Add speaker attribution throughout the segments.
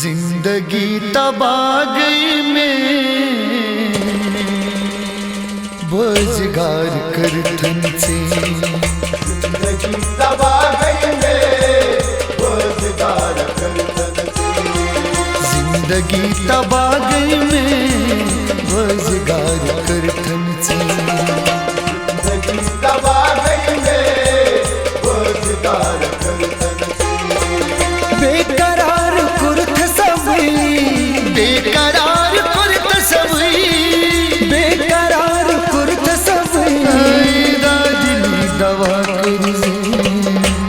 Speaker 1: जिंदगी तबाह गई में रोजगार कर धन से।
Speaker 2: जिंदगी तबाह गई में रोजगार कर धन से।
Speaker 1: जिंदगी तबाह गई में रोजगार कर धन से।
Speaker 2: जिंदगी तबाह गई में रोजगार कर धन से।
Speaker 1: बेकरार कुर्त सबई, बेकरार कुर्त सबई, बेकरार कुर्त सबई, दिली दवा कर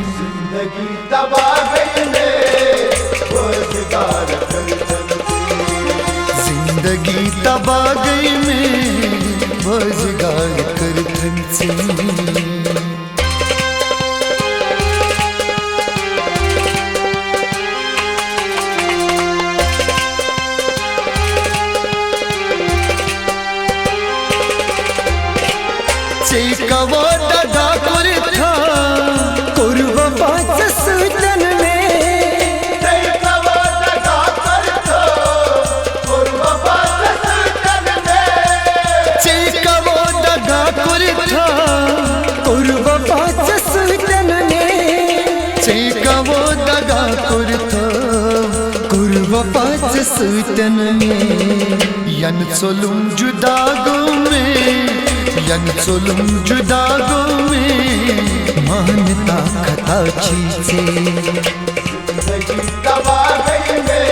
Speaker 2: जिंदगी तबाह गई में रोजगार कर धन से।
Speaker 1: जिंदगी तबाह गई में रोजगार कर धन से। कवो दगा कुर्था कुर्ब पाँच सूचन में।
Speaker 2: कवो दगा कुर्था कुर्ब पाँच सूचन में।
Speaker 1: कवो दगा कुर्था कुर्ब पाँच सूचन में। कवो दगा कुर्था कुर्ब पाँच सूचन में। यन सोलुम जुदागो में, यन सोलुम जुदागो में मानता खताची से।
Speaker 2: जिंदगी तबाह गई में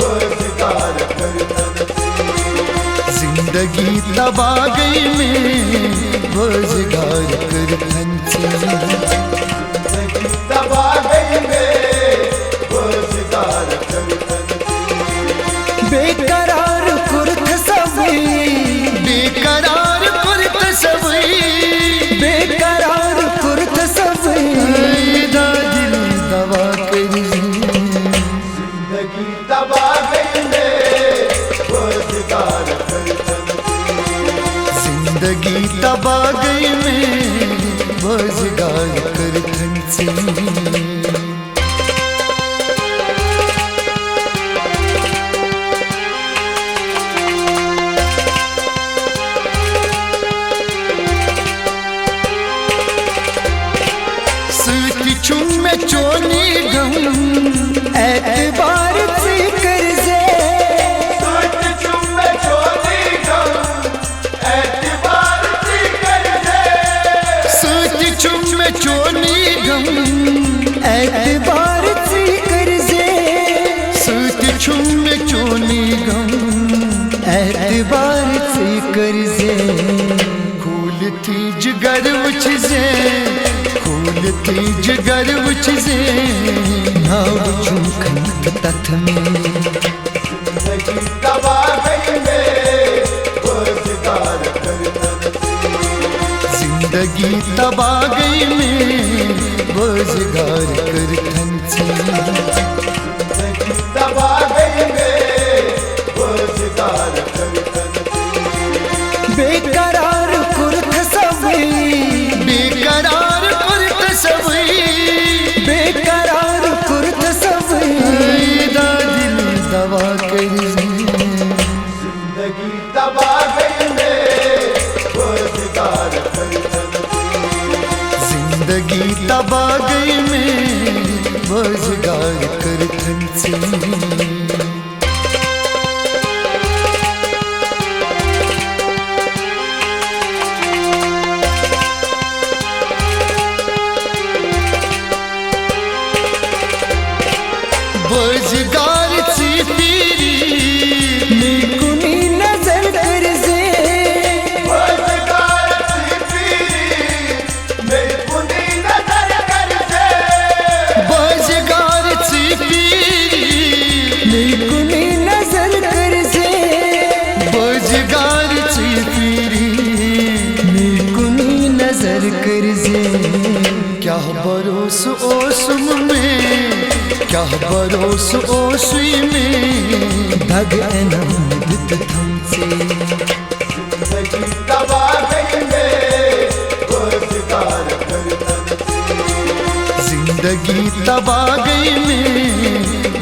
Speaker 2: रोजगार कर धन से।
Speaker 1: जिंदगी तबाह गई में रोजगार कर धन से।
Speaker 2: जिंदगी तबाह गई में रोजगार कर धन से।
Speaker 1: बेकरार कुर्त सबई, बेकरार कुर्त सबई, बेकरार कुर्त सबई, दिल दवा कर
Speaker 2: जिंदगी तबाह गई में रोजगार कर धन से।
Speaker 1: जिंदगी तबाह गई में रोजगार कर धन से। चुम चोनी गम एतबार से कर जे।
Speaker 2: चुम चोनी गम एतबार से कर जे।
Speaker 1: सोच चुम चोनी गम एतबार से कर जे। सोच चुम चोनी गम एतबार से कर जे। खूल थी जिगर उछ जे, खूल थी जिगर उछ जे, नाव चूखन तथ में।
Speaker 2: जिंदगी तबाह गई में रोजगार कर धन से।
Speaker 1: जिंदगी तबाह गई में रोजगार कर धन से।
Speaker 2: जिंदगी तबाह गई में रोजगार कर धन से।
Speaker 1: बेकरार कुर्त सबई, बेकरार कुर्त सबई, बेकरार कुर्त सबई, दिल दवा कर
Speaker 2: जिंदगी तबाह गई में रोजगार कर धन से।
Speaker 1: जिंदगी तबाह गई में रोजगार कर धन से। रोजगार से पीरी निकुनी नजर कर जे।
Speaker 2: रोजगार से पीरी निकुनी नजर कर जे।
Speaker 1: रोजगार से पीरी निकुनी नजर कर जे। रोजगार से पीरी निकुनी नजर कर जे। क्या भरोस ओसुम में, क्या भरोस ओसुई में धग एनमदित थम से।
Speaker 2: जिंदगी तबाह गई में रोजगार कर धन से।
Speaker 1: जिंदगी तबाह गई में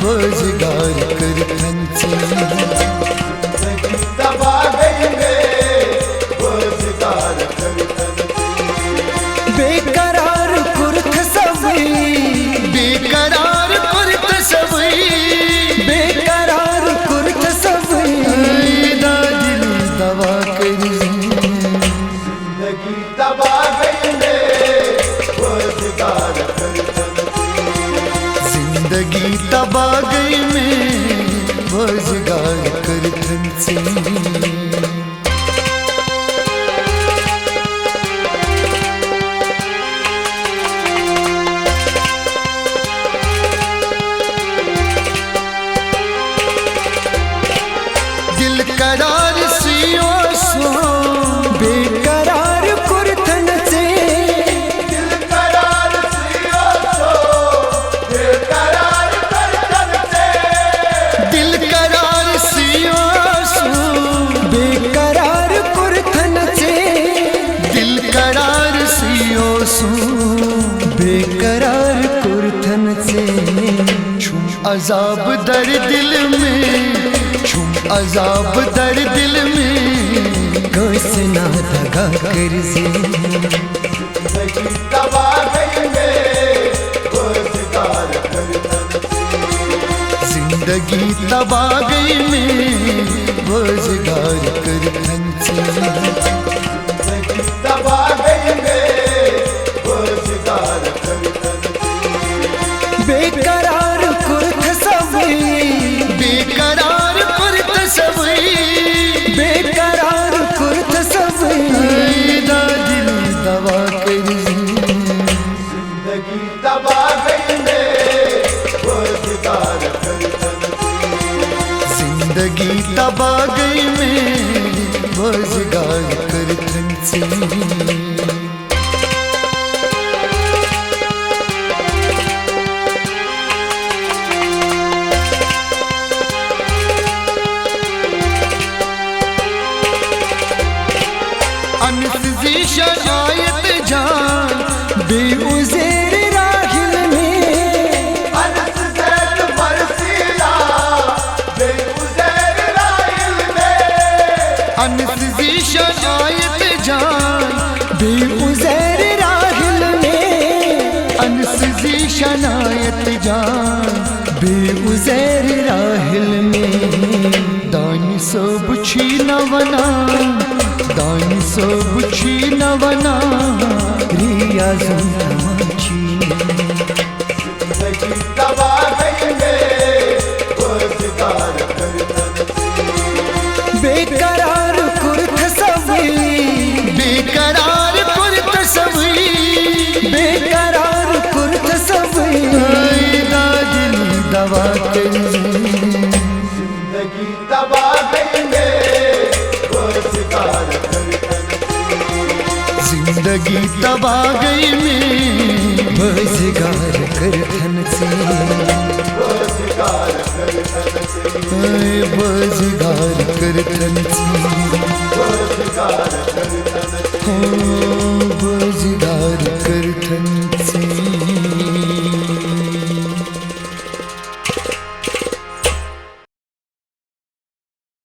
Speaker 1: रोजगार कर थनचे
Speaker 2: दबा गई में रोजगार कर
Speaker 1: बेकरार कुर्थ सबई बेकरार कुर्थ सबई बेकरार कुर्थ सबई दिल दवा कर
Speaker 2: जिंदगी दबा गई में रोजगार कर
Speaker 1: जिंदगी तबा गई में रोजगार कर थनचे दिल करार सियो सो बेकरार कुर्थन से
Speaker 2: दिल करार सियो सो बेकरार कर से
Speaker 1: दिल करार सियो सो बेकरार कुर्थन से दिल करार सियो सो बेकरार कुर्थन से छुम अजाब दर दिल में छुम अजाब दर दिल में कैसे ना दगा कर से
Speaker 2: जिंदगी दबा गई में रोजगार कर
Speaker 1: जिंदगी तबा गई में रोजगार कर थनचे
Speaker 2: जिंदगी दबा गई में रोजगार कर
Speaker 1: बेकरार कुर्थ सबई बेकरार कुर्थ सबई बेकरार कुर्थ सबई दिल दवा कर
Speaker 2: जिंदगी दबा गई में रोजगार कर
Speaker 1: जिंदगी तबा गई में रोजगार कर थनचे अनसजीशन आयत जान बेउज़ेर राहिल में
Speaker 2: अनसजैद बरसीला बेउज़ैर राहिल में
Speaker 1: अनसजीशन आयत जान बेउज़ेर राहिल में अनसजीशन आयत जान बेउज़ेर राहिल में दानी सब छीनवना दानी सब छीनवना रियाज़ों
Speaker 2: जिंदगी दबा गई में रोजगार कर
Speaker 1: बेकरार कुर्थ सबई बेकरार कुर्थ सबई बेकरार कुर्थ सबई दिल दवा कर
Speaker 2: जिंदगी दबा गई में रोजगार कर
Speaker 1: जिंदगी तबा गई में रोजगार कर थनचे
Speaker 2: रोजगार कर
Speaker 1: रोजगार कर थनचे
Speaker 2: रोजगार कर
Speaker 1: हो